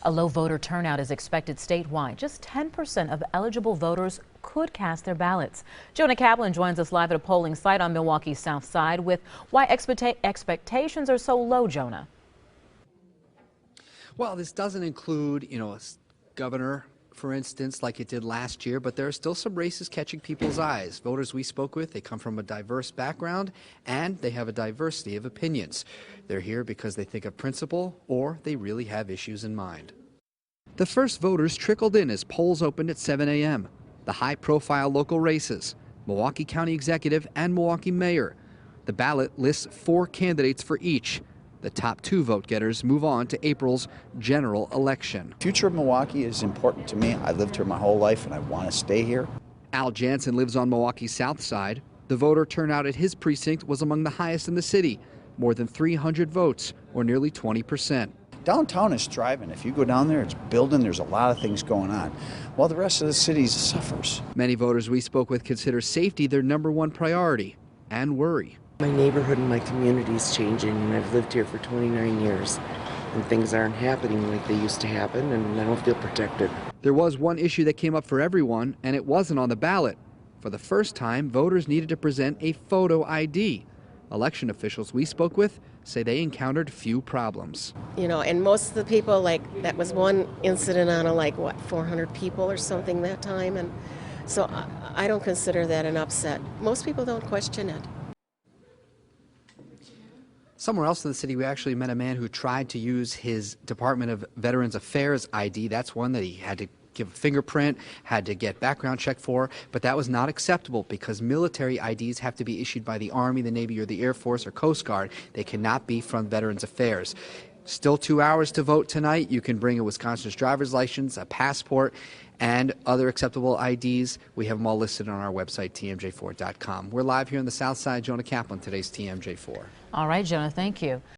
A low voter turnout is expected statewide. Just 10% of eligible voters could cast their ballots. Jonah Kaplan joins us live at a polling site on Milwaukee's South Side with why expectations are so low, Jonah. Well, this doesn't include, a governor, for instance, like it did last year, but there are still some races catching people's eyes. Voters we spoke with, they come from a diverse background and they have a diversity of opinions. They're here because they think of principle or they really have issues in mind. The first voters trickled in as polls opened at 7 a.m. The high-profile local races, Milwaukee County Executive and Milwaukee Mayor. The ballot lists 4 candidates for each. The top 2 vote-getters move on to April's general election. The future of Milwaukee is important to me. I lived here my whole life and I want to stay here. Al Jansen lives on Milwaukee's South Side. The voter turnout at his precinct was among the highest in the city, more than 300 votes, or nearly 20%. Downtown is thriving. If you go down there, it's building. There's a lot of things going on, while the rest of the city suffers. Many voters we spoke with consider safety their #1 priority and worry. My neighborhood and my community is changing, and I've lived here for 29 years, and things aren't happening like they used to happen, and I don't feel protected. There was one issue that came up for everyone, and it wasn't on the ballot. For the first time, voters needed to present a photo ID. Election officials we spoke with say they encountered few problems. And most of the people, that was one incident on 400 people or something that time, and so I don't consider that an upset. Most people don't question it. Somewhere else in the city, we actually met a man who tried to use his Department of Veterans Affairs ID. That's one that he had to give a fingerprint, had to get background check for, but that was not acceptable because military IDs have to be issued by the Army, the Navy, or the Air Force or Coast Guard. They cannot be from Veterans Affairs. Still 2 hours to vote tonight. You can bring a Wisconsin's driver's license, a passport, and other acceptable IDs. We have them all listed on our website, TMJ4.com. We're live here on the South Side. Jonah Kaplan, today's TMJ4. All right, Jonah, thank you.